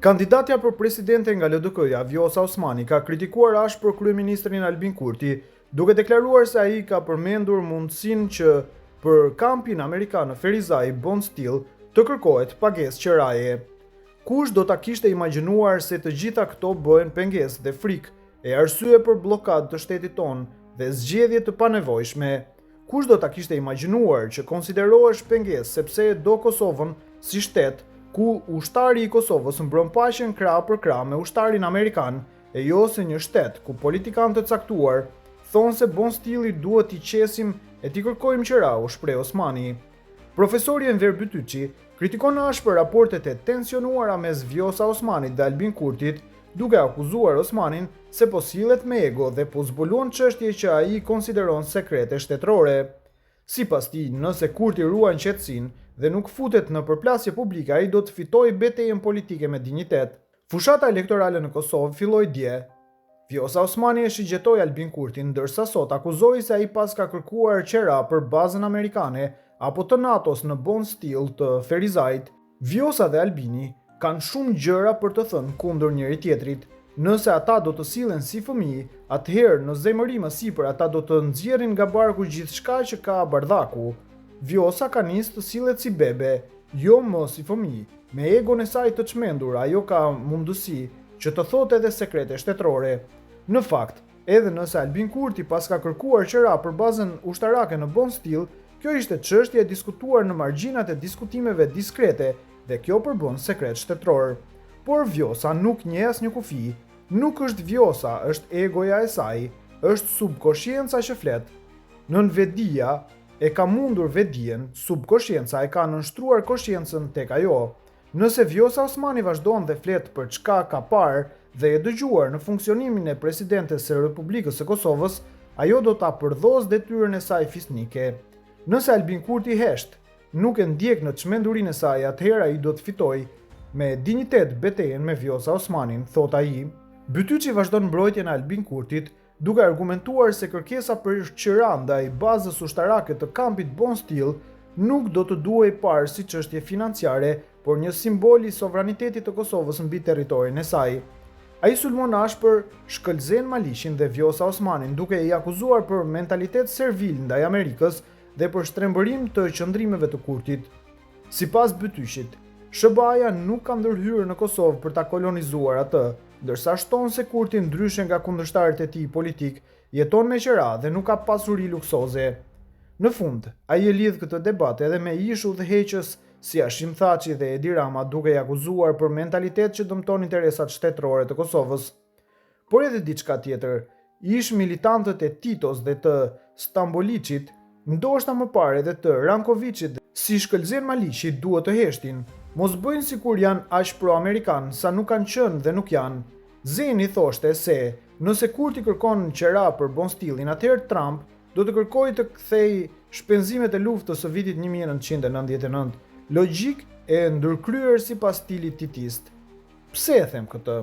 Kandidatja për presidente nga LDK-ja, Vjosa Osmani, ka kritikuar ashpër kryeministrin Albin Kurti, duke deklaruar se ai ka përmendur mundësinë që për kampin amerikan në Ferizaj Bond Steel të kërkohet pagesë qeraje. Kush do ta kishte imagjinuar se të gjitha këto bëhen pengesë dhe frikë e arsye për bllokadë të shtetit tonë dhe zgjedhje të panevojshme. Kush do ta kishte imagjinuar që konsiderohesh pengesë sepse e do Kosovën si shtet ku ushtari i Kosovës mbron paqen krah për krah me ushtarin amerikan e jo se një shtet ku politikanë të caktuar thonë se Bond Steeli duhet t'i qesim e t'i kërkojmë qera, u shpreh Osmani. Profesori Enver Bytyçi kritikon ashpër raportet e tensionuara mes Vjosa Osmanit dhe Albin Kurtit, duke akuzuar Osmanin se po sillet me ego dhe po zbulon çështje që ai konsideron sekrete shtetërore. Sipas tij, nëse Kurti ruan qetësinë dhe nuk futet në përplasje publike, ai do të fitojë betejën politike me dinjitet. Fushata elektorale në Kosovë filloi dje. Vjosa Osmani e shigjetoi Albin Kurtin, ndërsa sot akuzoi se ai pas ka kërkuar qera për bazën amerikane apo të NATO-s në Bond Steel të Ferizajt. Vjosa dhe Albini kanë shumë gjëra për të thënë kundër njëri tjetrit. Nëse ata do të sillen si fëmijë, atëherë në zemëri më sipër ata do të nxjerrin nga barku gjithçka që ka bardhaku. Vjosa ka nisë të sillet si bebe, jo më si fëmijë. Me egon e saj të çmendur, ajo ka mundësi që të thotë edhe sekrete shtetërore. Në fakt, edhe nëse Albin Kurti pas ka kërkuar qera për bazën ushtarake në Bond Steel, kjo ishte çështje e diskutuar në margjinat e diskutimeve diskrete dhe kjo përbën sekret shtetëror. Por Vjosa nuk njeh asnjë kufi, nuk është Vjosa, është egoja e saj, është subkonscienca që flet. Nënvedia e ka mundur vedien, subkonscienca e ka nënshtruar konsciencën tek ajo. Nëse Vjosa Osmani vazhdon dhe flet për çka ka parë dhe e dëgjuar në funksionimin e presidentes së Republikës së Kosovës, ajo do ta përdhos detyrën e saj fisnike. Nëse Albin Kurti hesht, nuk e ndjek në çmendurinë e saj, atëherë ai do të fitojë me dinjitet betejën me Vjosa Osmanin, thot ai. Bytyçi vazhdon mbrojtjen e Albin Kurtit, duke argumentuar se kërkesa për qera ndaj bazës ushtarake të kampit Bond Steel nuk do të duhej parë si çështje financiare, por një simbol i sovranitetit të Kosovës mbi territorin e saj. Ai sulmon ashpër Shkëlzen Malishin dhe Vjosa Osmanin, duke i akuzuar për mentalitet servil ndaj Amerikës dhe për shtrembërim të qëndrimeve të Kurtit. Sipas Bytyçit, SBA-ja nuk ka ndërhyrë në Kosovë për ta kolonizuar atë, ndërsa shton se Kurti, ndryshe nga kundërshtarët e tij politik, jeton me qera dhe nuk ka pasuri luksoze. Në fund, ai e lidh këtë debat edhe me ish udhëheqës si Hashim Thaçi dhe Edi Rama, duke i akuzuar për mentalitet që dëmton interesat shtetërore të Kosovës. Por edhe diçka tjetër, ish militantët e Titos dhe të Stamboliçit, ndoshta më parë edhe të Rankoviçit, si Shkëlzen Malishi, duhet të heshtin. Mos bëjnë sikur janë aq pro-amerikan sa nuk kanë qenë dhe nuk janë. Zeni thoshte se nëse Kurti kërkon qera për Bond Steelin, atëherë Trump do të kërkojë të kthejë shpenzimet e luftës së vitit 1999. Logjik e ndërkryer sipas stilit titist. Pse e them këtë?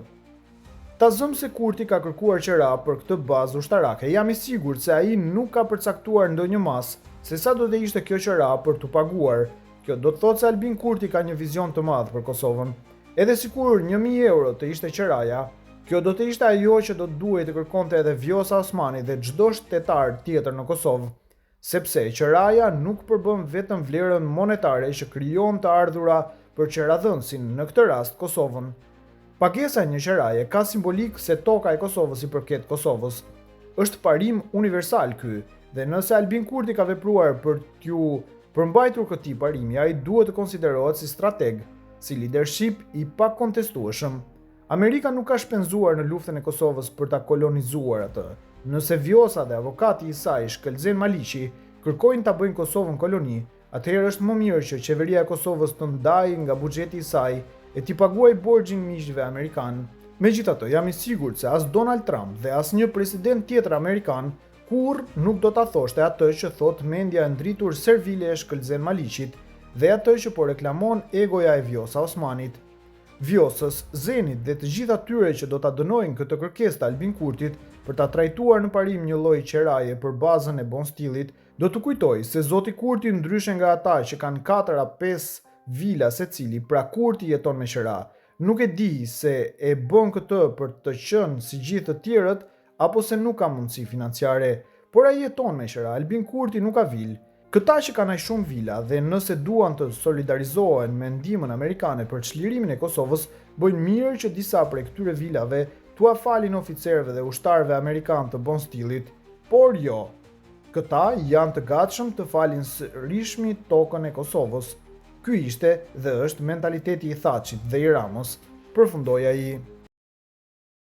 Ta zëm se Kurti ka kërkuar qera për këtë bazë ushtarake. Jam i sigurt se ai nuk ka përcaktuar ndonjë mas se sa do të ishte kjo qera për t'u paguar. Kjo do të thotë se Albin Kurti ka një vizion të madh për Kosovën. Edhe sikur 1000 euro të ishte qeraja, kjo do të ishte ajo që do të duhej të kërkonte edhe Vjosa Osmani dhe çdo shtetar tjetër në Kosovë, sepse qeraja nuk përbën vetëm vlerën monetare që krijon të ardhura për qeradhënësin, në këtë rast Kosovën. Pagesa e një qeraje ka simbolik se toka e Kosovës i përket Kosovës. Është parim universal ky, dhe nëse Albin Kurti ka vepruar për t'ju përmbajtur këtij parimi, ai duhet të konsiderohet si strateg, si leadership i pakontestueshëm. Amerika nuk ka shpenzuar në luftën e Kosovës për ta kolonizuar atë. Nëse Vjosa dhe avokati i saj, Shkëlzen Malishi, kërkojnë ta bëjnë Kosovën koloni, atëherë është më mirë që qeveria e Kosovës të ndajë nga buxheti i saj e t'i paguajë borxhin miqve amerikan. Megjithatë, jam i sigurt se as Donald Trump dhe asnjë president tjetër amerikan kurrë nuk do ta thoshte atë që thot mendja e ndritur servile e Shkëlzen Malishit dhe atë që po reklamon egoja e Vjosa Osmanit. Vjosës, Zenit dhe të gjithë atyre që do ta dënojnë këtë kërkesë të Albin Kurtit për ta trajtuar në parim një lloj qeraje për bazën e Bond Steelit, do të kujtoj se zoti Kurti, ndryshe nga ata që kanë 4 a 5 vila secili, pra Kurti jeton me qera. Nuk e di se e bën këtë për të qenë si gjithë të tjerët apo se nuk ka mundësi financiare, por ai jeton me qëra, Albin Kurti nuk ka vilë. Këta që kanë aq shumë vila dhe nëse duan të solidarizohen me ndihmën amerikane për çlirimin e Kosovës, bëjnë mirë që disa prej këtyre vilave t'ua falin oficerëve dhe ushtarëve amerikanë të bon stillit, por jo. Këta janë të gatshëm të falin sërishmi tokën e Kosovës. Ky ishte dhe është mentaliteti i Thaçit dhe i Ramës, përfundoi ai.